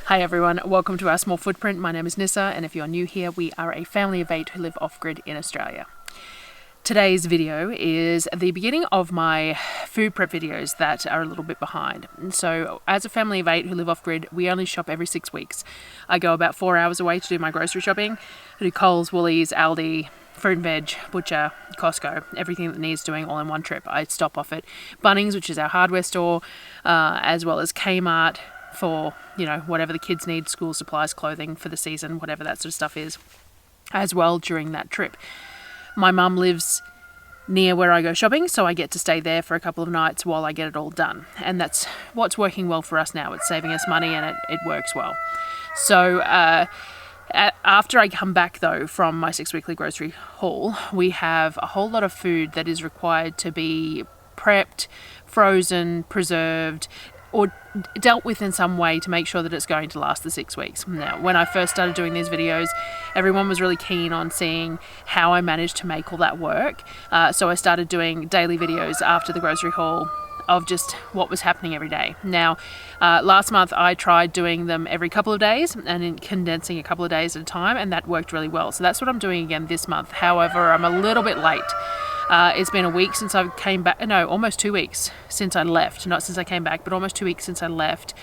Hi everyone, welcome to our small footprint. My name is Nyssa, and if you're new here, we are a family of 8 who live off-grid in Australia. Today's video is the beginning of my food prep videos that are a little bit behind. So as a family of 8 who live off-grid, we only shop every 6 weeks. I go about 4 hours away to do my grocery shopping. I do Coles, Woolies, Aldi, fruit and veg, butcher, Costco, everything that needs doing all in one trip. I stop off at Bunnings, which is our hardware store, as well as Kmart, for, you know, whatever the kids need, school supplies, clothing for the season, whatever that sort of stuff is, as well during that trip. My mum lives near where I go shopping, so I get to stay there for a couple of nights while I get it all done. And that's what's working well for us now. It's saving us money and it works well. So after I come back though from my 6-weekly grocery haul, we have a whole lot of food that is required to be prepped, frozen, preserved, or dealt with in some way to make sure that it's going to last the 6 weeks. Now, when I first started doing these videos, everyone was really keen on seeing how I managed to make all that work. So I started doing daily videos after the grocery haul of just what was happening every day. Now, last month I tried doing them every couple of days and condensing a couple of days at a time, and that worked really well. So that's what I'm doing again this month. However, I'm a little bit late. It's been a week since I came back, no, almost 2 weeks since I left, not since I came back, but almost 2 weeks since I left,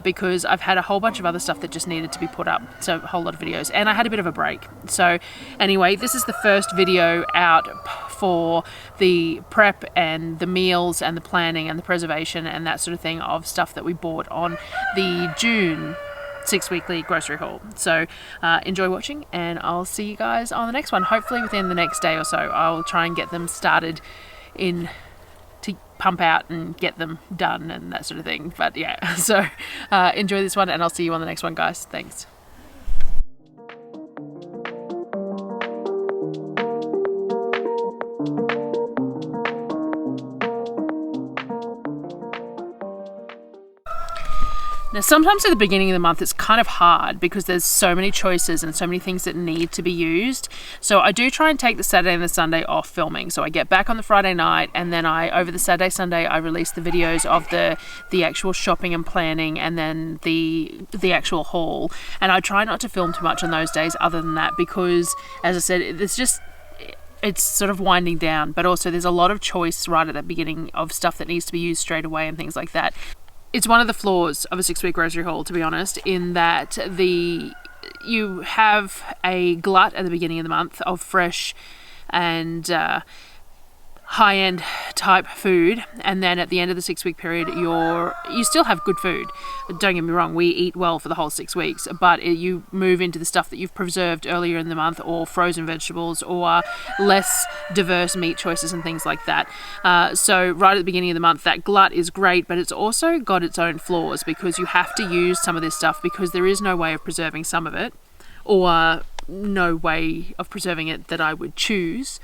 because I've had a whole bunch of other stuff that just needed to be put up, so a whole lot of videos, and I had a bit of a break. So anyway, this is the first video out for the prep and the meals and the planning and the preservation and that sort of thing of stuff that we bought on the June 6-weekly grocery haul. So enjoy watching, and I'll see you guys on the next one. Hopefully within the next day or so. I'll try and get them started in to pump out and get them done and that sort of thing. But yeah, so enjoy this one, and I'll see you on the next one, guys. Thanks. Now, sometimes at the beginning of the month, it's kind of hard because there's so many choices and so many things that need to be used. So I do try and take the Saturday and the Sunday off filming. So I get back on the Friday night, and then over the Saturday, Sunday, I release the videos of the actual shopping and planning, and then the actual haul. And I try not to film too much on those days other than that, because, as I said, it's sort of winding down, but also there's a lot of choice right at the beginning of stuff that needs to be used straight away and things like that. It's one of the flaws of a 6-week grocery haul, to be honest, in that you have a glut at the beginning of the month of fresh and high-end type food, and then at the end of the 6-week period you still have good food. Don't get me wrong, we eat well for the whole 6 weeks, but you move into the stuff that you've preserved earlier in the month, or frozen vegetables, or less diverse meat choices and things like that. So right at the beginning of the month, that glut is great, but it's also got its own flaws, because you have to use some of this stuff because there is no way of preserving some of it, or no way of preserving it that I would choose,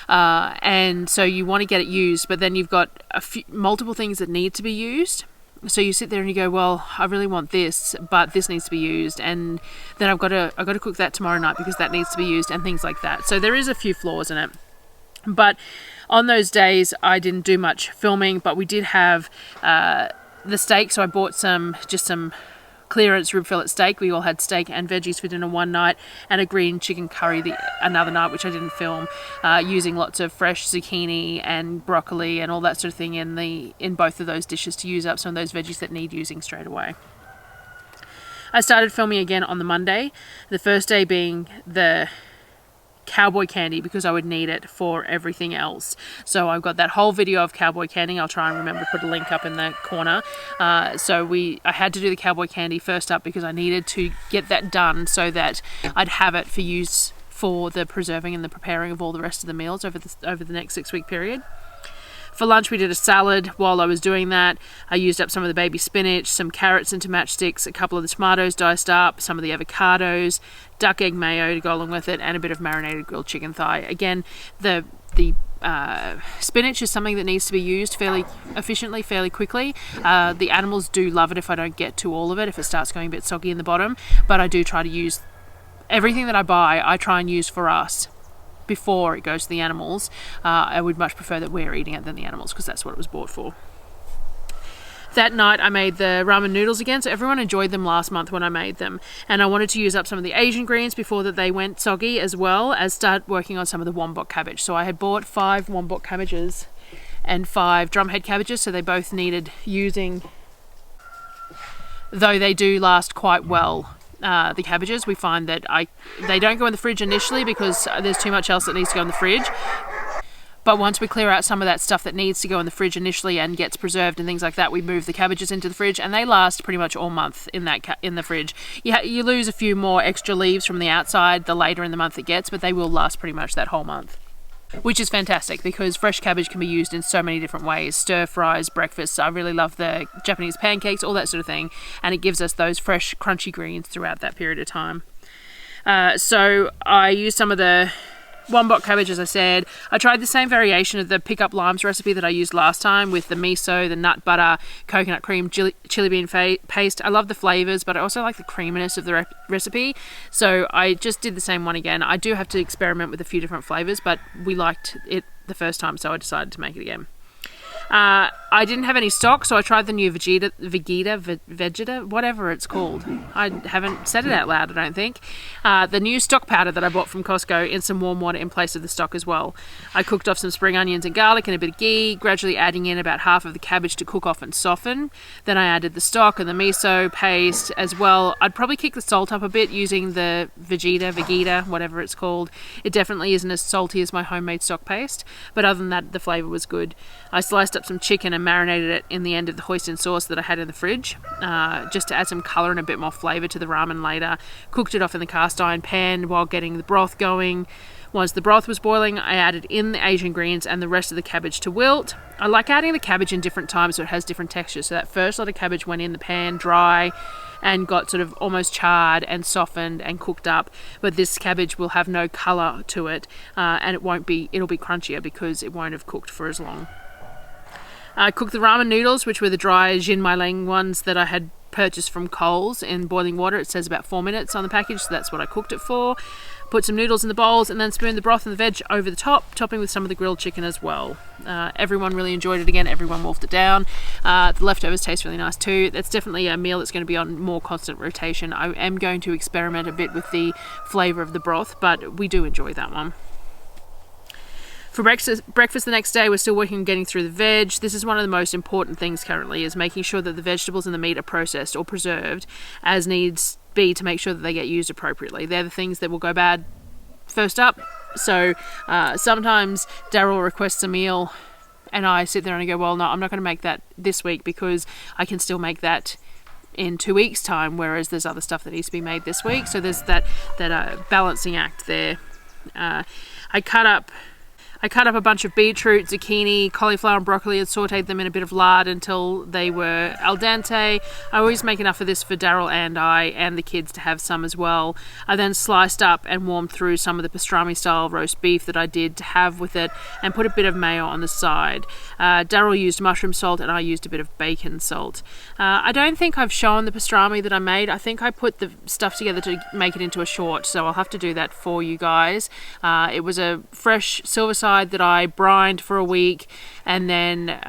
and so you want to get it used, but then you've got multiple things that need to be used. So you sit there and you go, well, I really want this, but this needs to be used, and then I've got to cook that tomorrow night because that needs to be used, and things like that. So there is a few flaws in it. But on those days I didn't do much filming, but we did have the steak. So I bought some clearance rib fillet steak. We all had steak and veggies for dinner one night, and a green chicken curry another night, which I didn't film, using lots of fresh zucchini and broccoli and all that sort of thing in both of those dishes to use up some of those veggies that need using straight away. I started filming again on the Monday, the first day being the cowboy candy, because I would need it for everything else. So I've got that whole video of cowboy candy. I'll try and remember to put a link up in the corner. So I had to do the cowboy candy first up because I needed to get that done so that I'd have it for use for the preserving and the preparing of all the rest of the meals over the next 6-week period. For lunch, we did a salad. While I was doing that, I used up some of the baby spinach, some carrots into matchsticks, a couple of the tomatoes diced up, some of the avocados, duck egg mayo to go along with it, and a bit of marinated grilled chicken thigh. Again, the spinach is something that needs to be used fairly efficiently, fairly quickly. The animals do love it if I don't get to all of it, if it starts going a bit soggy in the bottom, but I do try to use everything that I buy. I try and use for us before it goes to the animals. I would much prefer that we're eating it than the animals, because that's what it was bought for. That night I made the ramen noodles again, so everyone enjoyed them last month when I made them. And I wanted to use up some of the Asian greens before that they went soggy, as well as start working on some of the wombok cabbage. So I had bought 5 wombok cabbages and 5 drumhead cabbages, so they both needed using, though they do last quite well. The cabbages, we find that they don't go in the fridge initially because there's too much else that needs to go in the fridge. But once we clear out some of that stuff that needs to go in the fridge initially and gets preserved and things like that, we move the cabbages into the fridge, and they last pretty much all month in the fridge. You lose a few more extra leaves from the outside the later in the month it gets, but they will last pretty much that whole month. Which is fantastic because fresh cabbage can be used in so many different ways. Stir fries, breakfasts. I really love the Japanese pancakes, all that sort of thing. And it gives us those fresh, crunchy greens throughout that period of time. So I used some of the wombok cabbage, as I said. I tried the same variation of the pick up limes recipe that I used last time with the miso, the nut butter, coconut cream, chili bean paste. I love the flavors, but I also like the creaminess of the recipe. So I just did the same one again. I do have to experiment with a few different flavors, but we liked it the first time, so I decided to make it again. I didn't have any stock, so I tried the new Vegeta, whatever it's called. I haven't said it out loud, I don't think. The new stock powder that I bought from Costco in some warm water in place of the stock as well. I cooked off some spring onions and garlic and a bit of ghee, gradually adding in about half of the cabbage to cook off and soften. Then I added the stock and the miso paste as well. I'd probably kick the salt up a bit using the Vegeta, whatever it's called. It definitely isn't as salty as my homemade stock paste, but other than that, the flavour was good. I sliced up some chicken and marinated it in the end of the hoisin sauce that I had in the fridge, just to add some colour and a bit more flavour to the ramen later. Cooked it off in the cast iron pan while getting the broth going. Once the broth was boiling, I added in the Asian greens and the rest of the cabbage to wilt. I like adding the cabbage in different times so it has different textures. So that first lot of cabbage went in the pan dry and got sort of almost charred and softened and cooked up, but this cabbage will have no colour to it, and it'll be crunchier because it won't have cooked for as long. I cooked the ramen noodles, which were the dry Jun Pt1 ones that I had purchased from Coles in boiling water. It says about 4 minutes on the package, so that's what I cooked it for. Put some noodles in the bowls and then spooned the broth and the veg over the top, topping with some of the grilled chicken as well. Everyone really enjoyed it again. Everyone wolfed it down. The leftovers taste really nice too. That's definitely a meal that's going to be on more constant rotation. I am going to experiment a bit with the flavour of the broth, but we do enjoy that one. For breakfast the next day, we're still working on getting through the veg. This is one of the most important things currently, is making sure that the vegetables and the meat are processed or preserved as needs be to make sure that they get used appropriately. They're the things that will go bad first up. So sometimes Darryl requests a meal and I sit there and I go, well, no, I'm not going to make that this week because I can still make that in 2 weeks' time, whereas there's other stuff that needs to be made this week. So there's that balancing act there. I cut up a bunch of beetroot, zucchini, cauliflower and broccoli and sautéed them in a bit of lard until they were al dente. I always make enough of this for Darryl and I and the kids to have some as well. I then sliced up and warmed through some of the pastrami style roast beef that I did to have with it and put a bit of mayo on the side. Darryl used mushroom salt and I used a bit of bacon salt. I don't think I've shown the pastrami that I made. I think I put the stuff together to make it into a short, so I'll have to do that for you guys. It was a fresh silver side that I brined for a week and then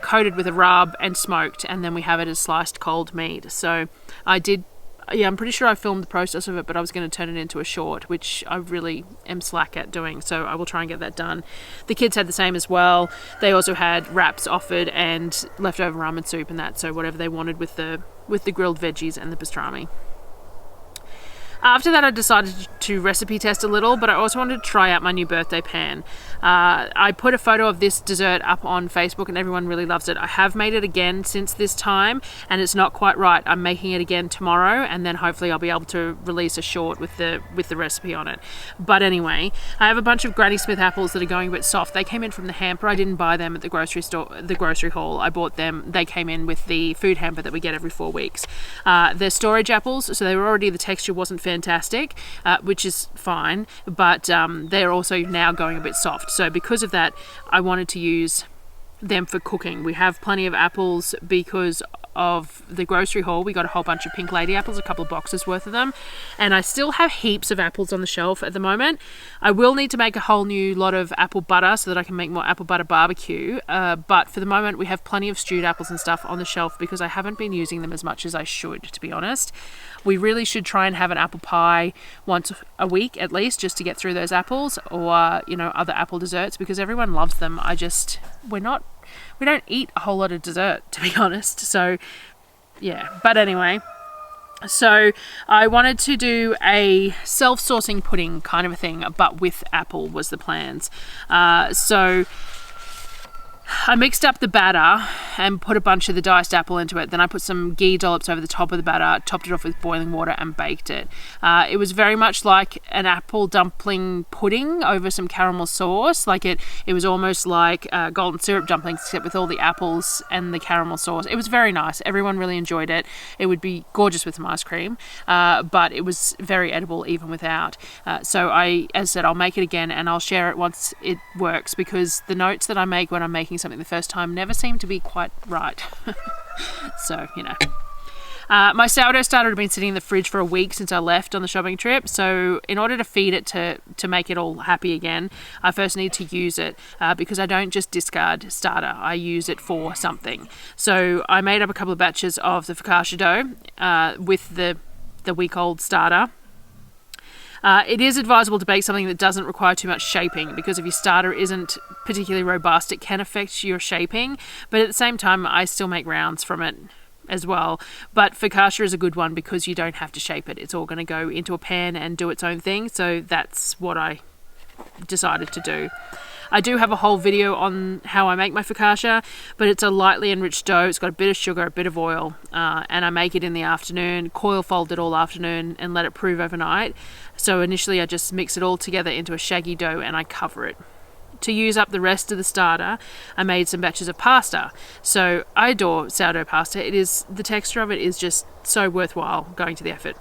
coated with a rub and smoked, and then we have it as sliced cold meat. So I'm pretty sure I filmed the process of it, but I was going to turn it into a short, which I really am slack at doing, so I will try and get that done. The kids had the same as well. They also had wraps offered and leftover ramen soup and that, so whatever they wanted with the grilled veggies and the pastrami. After that, I decided to recipe test a little, but I also wanted to try out my new birthday pan. I put a photo of this dessert up on Facebook and everyone really loves it. I have made it again since this time and it's not quite right. I'm making it again tomorrow and then hopefully I'll be able to release a short with the recipe on it. But anyway, I have a bunch of Granny Smith apples that are going a bit soft. They came in from the hamper. I didn't buy them at the grocery haul. I bought them. They came in with the food hamper that we get every 4 weeks. They're storage apples, so they were already, the texture wasn't fantastic, which is fine, but they're also now going a bit soft. So because of that, I wanted to use them for cooking. We have plenty of apples because of the grocery haul. We got a whole bunch of pink lady apples, a couple of boxes worth of them, and I still have heaps of apples on the shelf at the moment. I will need to make a whole new lot of apple butter so that I can make more apple butter barbecue, but for the moment we have plenty of stewed apples and stuff on the shelf because I haven't been using them as much as I should, to be honest. We really should try and have an apple pie once a week at least, just to get through those apples, or you know, other apple desserts, because everyone loves them. We don't eat a whole lot of dessert, to be honest. So yeah, but anyway, so I wanted to do a self-saucing pudding kind of a thing, but with apple was the plans. So I mixed up the batter and put a bunch of the diced apple into it. Then I put some ghee dollops over the top of the batter, topped it off with boiling water and baked it. It was very much like an apple dumpling pudding over some caramel sauce. Like it was almost like golden syrup dumplings, except with all the apples and the caramel sauce. It was very nice. Everyone really enjoyed it. It would be gorgeous with some ice cream, but it was very edible even without. So as I said, I'll make it again and I'll share it once it works, because the notes that I make when I'm making something the first time never seem to be quite right. So, you know. My sourdough starter had been sitting in the fridge for a week since I left on the shopping trip, so in order to feed it to make it all happy again, I first need to use it, because I don't just discard starter, I use it for something. So I made up a couple of batches of the focaccia dough with the week-old starter. It is advisable to bake something that doesn't require too much shaping, because if your starter isn't particularly robust, it can affect your shaping, but at the same time I still make rounds from it as well. But focaccia is a good one because you don't have to shape it. It's all going to go into a pan and do its own thing, so that's what I decided to do. I do have a whole video on how I make my focaccia, but it's a lightly enriched dough. It's got a bit of sugar, a bit of oil, and I make it in the afternoon, coil fold it all afternoon and let it prove overnight. So initially I just mix it all together into a shaggy dough and I cover it. To use up the rest of the starter, I made some batches of pasta. So I adore sourdough pasta. The texture of it is just so worthwhile going to the effort.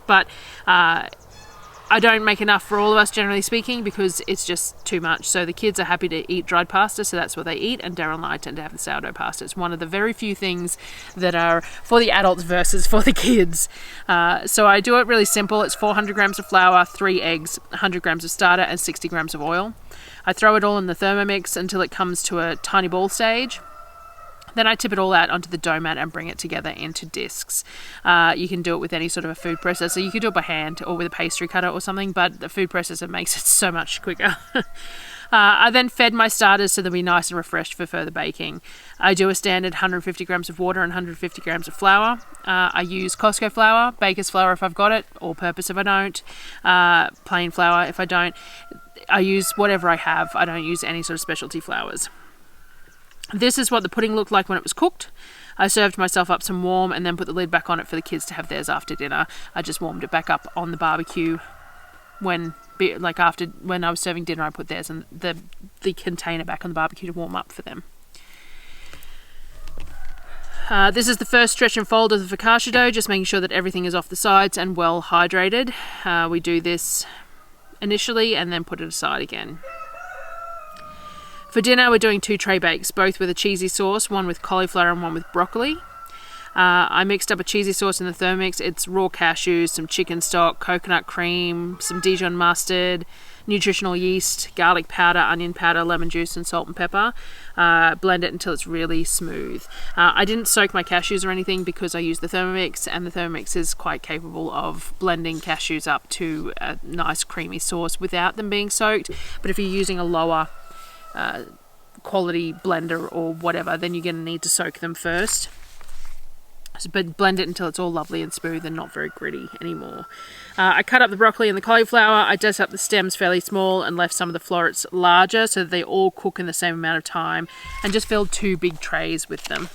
But I don't make enough for all of us, generally speaking, because it's just too much. So the kids are happy to eat dried pasta, so that's what they eat, and Darryl and I tend to have the sourdough pasta. It's one of the very few things that are for the adults versus for the kids. So I do it really simple. It's 400 grams of flour, 3 eggs, 100 grams of starter, and 60 grams of oil. I throw it all in the Thermomix until it comes to a tiny ball stage. Then I tip it all out onto the dough mat and bring it together into discs. You can do it with any sort of a food processor. You could do it by hand or with a pastry cutter or something, but the food processor makes it so much quicker. I then fed my starters so they'll be nice and refreshed for further baking. I do a standard 150 grams of water and 150 grams of flour. I use Costco flour, baker's flour if I've got it, all-purpose if I don't, plain flour if I don't. I use whatever I have. I don't use any sort of specialty flours. This is what the pudding looked like when it was cooked. I served myself up some warm and then put the lid back on it for the kids to have theirs after dinner. I just warmed it back up on the barbecue when I was serving dinner. I put theirs in the container back on the barbecue to warm up for them. This is the first stretch and fold of the focaccia dough, just making sure that everything is off the sides and well hydrated. We do this initially and then put it aside again. For dinner, we're doing 2 tray bakes, both with a cheesy sauce, one with cauliflower and one with broccoli. I mixed up a cheesy sauce in the Thermomix. It's raw cashews, some chicken stock, coconut cream, some Dijon mustard, nutritional yeast, garlic powder, onion powder, lemon juice, and salt and pepper. Blend it until it's really smooth. I didn't soak my cashews or anything because I used the Thermomix, and the Thermomix is quite capable of blending cashews up to a nice creamy sauce without them being soaked. But if you're using a lower quality blender or whatever, then you're going to need to soak them first. But blend it until it's all lovely and smooth and not very gritty anymore. I cut up the broccoli and the cauliflower. I diced up the stems fairly small and left some of the florets larger so that they all cook in the same amount of time, and just filled 2 big trays with them.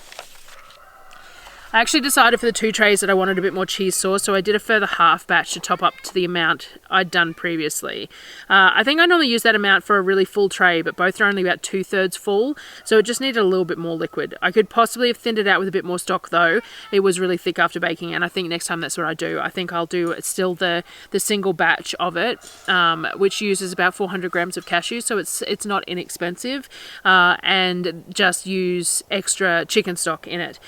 I actually decided for the 2 trays that I wanted a bit more cheese sauce, so I did a further half batch to top up to the amount I'd done previously. I think I normally use that amount for a really full tray, but both are only about 2/3 full, so it just needed a little bit more liquid. I could possibly have thinned it out with a bit more stock though. It was really thick after baking, and I think next time that's what I do. I think I'll do still the single batch of it, which uses about 400 grams of cashews, so it's not inexpensive, and just use extra chicken stock in it,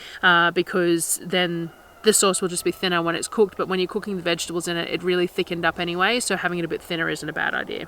because then the sauce will just be thinner when it's cooked, but when you're cooking the vegetables in it, it really thickened up anyway, so having it a bit thinner isn't a bad idea.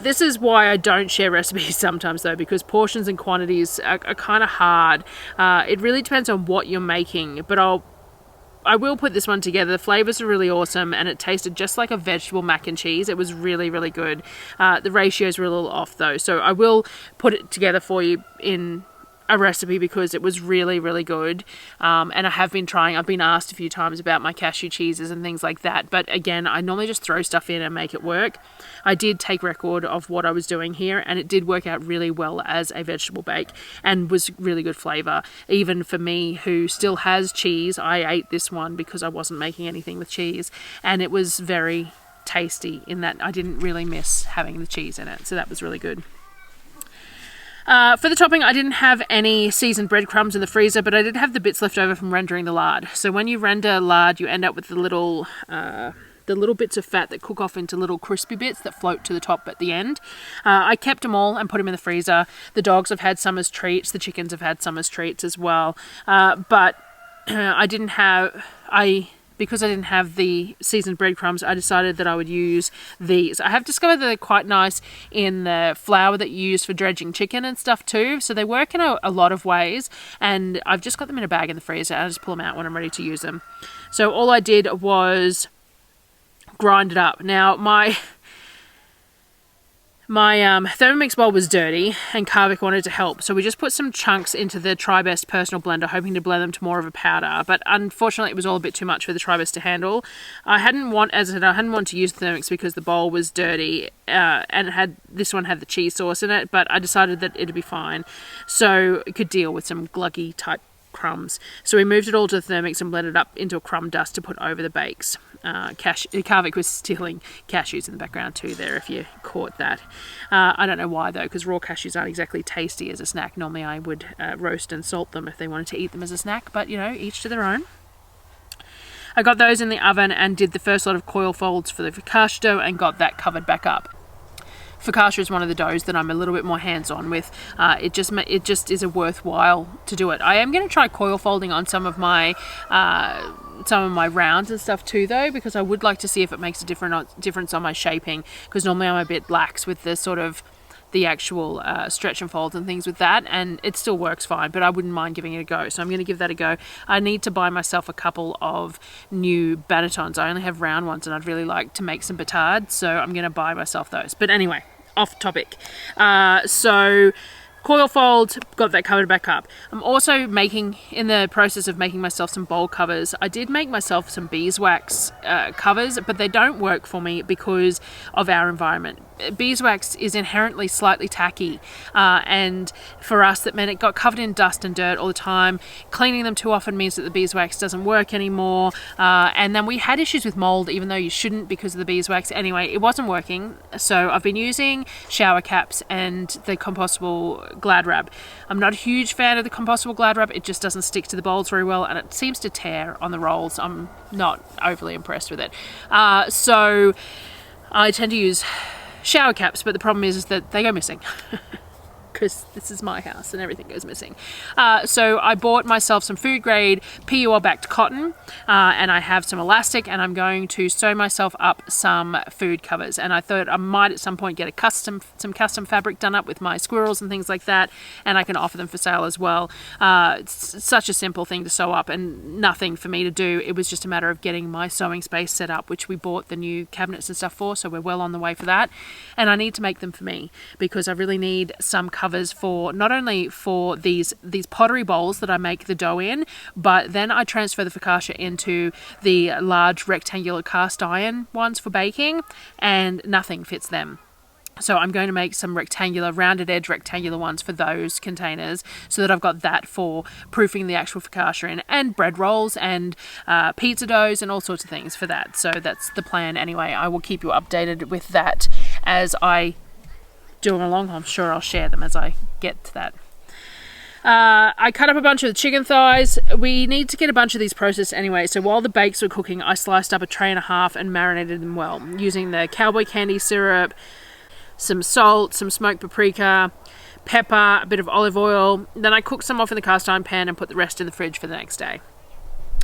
This is why I don't share recipes sometimes though, because portions and quantities are kind of hard. It really depends on what you're making, but I will put this one together. The flavors are really awesome, and it tasted just like a vegetable mac and cheese. It was really, really good. The ratios were a little off though, so I will put it together for you in a recipe because it was really, really good. And I've been asked a few times about my cashew cheeses and things like that, but again, I normally just throw stuff in and make it work. I did take record of what I was doing here, and it did work out really well as a vegetable bake and was really good flavor. Even for me who still has cheese, I ate this one because I wasn't making anything with cheese, and it was very tasty in that I didn't really miss having the cheese in it, so that was really good. For the topping, I didn't have any seasoned breadcrumbs in the freezer, but I did have the bits left over from rendering the lard. So when you render lard, you end up with the little bits of fat that cook off into little crispy bits that float to the top at the end. I kept them all and put them in the freezer. The dogs have had some as treats. The chickens have had some as treats as well. But because I didn't have the seasoned breadcrumbs, I decided that I would use these. I have discovered that they're quite nice in the flour that you use for dredging chicken and stuff too. So they work in a lot of ways, and I've just got them in a bag in the freezer, and I just pull them out when I'm ready to use them. So all I did was grind it up. Now my Thermomix bowl was dirty, and Kavik wanted to help, so we just put some chunks into the TriBest personal blender, hoping to blend them to more of a powder, but unfortunately it was all a bit too much for the TriBest to handle. I hadn't wanted to use the Thermomix because the bowl was dirty, and this one had the cheese sauce in it, but I decided that it'd be fine, so it could deal with some gluggy type crumbs. So we moved it all to the Thermomix and blended it up into a crumb dust to put over the bakes. Kavik was stealing cashews in the background too there, if you caught that. I don't know why though, because raw cashews aren't exactly tasty as a snack. Normally I would roast and salt them if they wanted to eat them as a snack, but you know, each to their own. I got those in the oven and did the first lot of coil folds for the focaccia dough and got that covered back up. Focaccia is one of the doughs that I'm a little bit more hands-on with. It just is a worthwhile to do it. I am going to try coil folding on some of my rounds and stuff too though, because I would like to see if it makes a difference on my shaping, because normally I'm a bit lax with the actual stretch and folds and things with that, and it still works fine, but I wouldn't mind giving it a go, so I'm going to give that a go. I need to buy myself a couple of new bannetons. I only have round ones, and I'd really like to make some batards, so I'm going to buy myself those. But anyway, off topic. So coil fold, got that covered back up. I'm also in the process of making myself some bowl covers. I did make myself some beeswax covers, but they don't work for me because of our environment. Beeswax is inherently slightly tacky, and for us that meant it got covered in dust and dirt all the time. Cleaning them too often means that the beeswax doesn't work anymore, and then we had issues with mold, even though you shouldn't because of the beeswax. Anyway, it wasn't working, so I've been using shower caps and the compostable Glad Wrap. I'm not a huge fan of the compostable Glad Wrap. It just doesn't stick to the bowls very well, and it seems to tear on the rolls. I'm not overly impressed with it, so I tend to use shower caps, but the problem is that they go missing because this is my house and everything goes missing. So I bought myself some food grade PUR backed cotton, and I have some elastic, and I'm going to sew myself up some food covers, and I thought I might at some point get some custom fabric done up with my squirrels and things like that, and I can offer them for sale as well. It's such a simple thing to sew up and nothing for me to do. It was just a matter of getting my sewing space set up, which we bought the new cabinets and stuff for, so we're well on the way for that. And I need to make them for me because I really need some covers for not only for these pottery bowls that I make the dough in, but then I transfer the focaccia into the large rectangular cast iron ones for baking, and nothing fits them. So I'm going to make some rounded edge rectangular ones for those containers so that I've got that for proofing the actual focaccia in, and bread rolls and pizza doughs and all sorts of things for that. So that's the plan anyway. I will keep you updated with that as I do them along. I'm sure I'll share them as I get to that. I cut up a bunch of the chicken thighs. We need to get a bunch of these processed anyway, so while the bakes were cooking, I sliced up a tray and a half and marinated them well, using the cowboy candy syrup, some salt, some smoked paprika, pepper, a bit of olive oil. Then I cooked some off in the cast iron pan and put the rest in the fridge for the next day.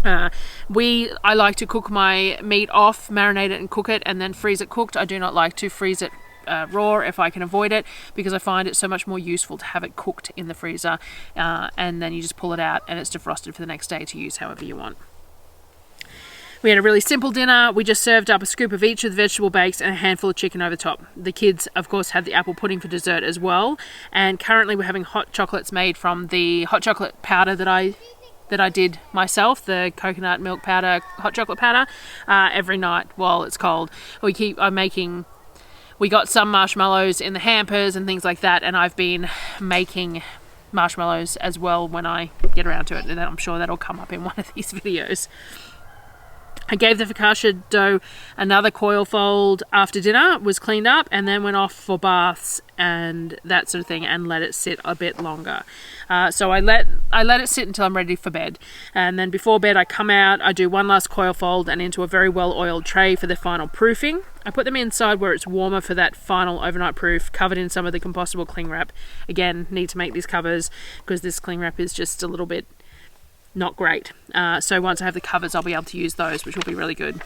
I like to cook my meat off, marinate it and cook it, and then freeze it cooked. I do not like to freeze it raw if I can avoid it, because I find it so much more useful to have it cooked in the freezer, and then you just pull it out and it's defrosted for the next day to use however you want. We had a really simple dinner. We just served up a scoop of each of the vegetable bakes and a handful of chicken over the top. The kids, of course, had the apple pudding for dessert as well, and currently we're having hot chocolates made from the hot chocolate powder that I did myself, the coconut milk powder, hot chocolate powder, every night while it's cold. We got some marshmallows in the hampers and things like that, and I've been making marshmallows as well when I get around to it, and I'm sure that'll come up in one of these videos. I gave the focaccia dough another coil fold after dinner, was cleaned up, and then went off for baths and that sort of thing, and let it sit a bit longer. So I let it sit until I'm ready for bed, and then before bed I come out, I do one last coil fold and into a very well oiled tray for the final proofing. I put them inside where it's warmer for that final overnight proof, covered in some of the compostable cling wrap. Again, need to make these covers because this cling wrap is just a little bit not great. So once I have the covers, I'll be able to use those, which will be really good.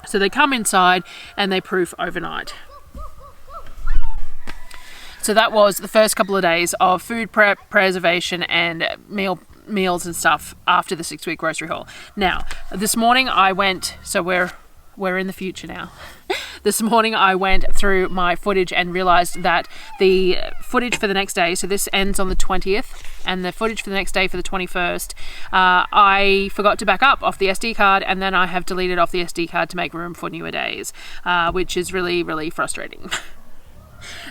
So they come inside and they proof overnight. So that was the first couple of days of food prep, preservation, and meals and stuff after the 6-week grocery haul. Now, this morning I went, so we're in the future now. This morning I went through my footage and realised that the footage for the next day, so this ends on the 20th, and the footage for the next day for the 21st, I forgot to back up off the SD card, and then I have deleted off the SD card to make room for newer days, which is really, really frustrating.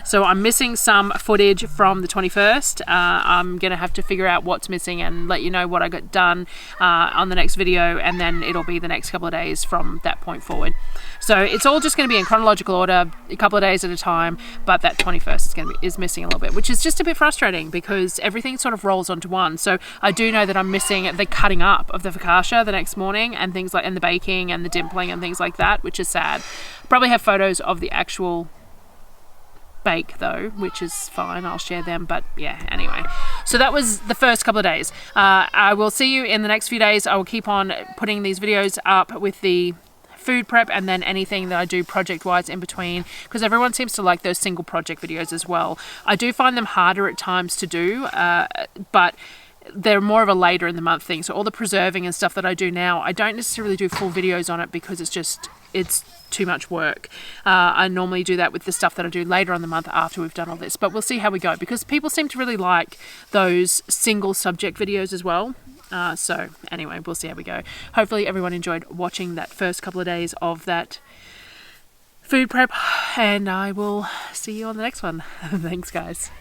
So I'm missing some footage from the 21st. I'm going to have to figure out what's missing and let you know what I got done on the next video, and then it'll be the next couple of days from that point forward. So it's all just going to be in chronological order, a couple of days at a time, but that 21st is missing a little bit, which is just a bit frustrating because everything sort of rolls onto one. So I do know that I'm missing the cutting up of the focaccia the next morning and things like, and the baking and the dimpling and things like that, which is sad. Probably have photos of the actual bake though, which is fine, I'll share them, but yeah, anyway. So that was the first couple of days. I will see you in the next few days. I will keep on putting these videos up with the food prep and then anything that I do project wise in between, because everyone seems to like those single project videos as well. I do find them harder at times to do, but they're more of a later in the month thing. So all the preserving and stuff that I do now, I don't necessarily do full videos on it because it's too much work. I normally do that with the stuff that I do later on the month after we've done all this, but we'll see how we go because people seem to really like those single subject videos as well. So anyway, we'll see how we go. Hopefully everyone enjoyed watching that first couple of days of that food prep, and I will see you on the next one. Thanks guys.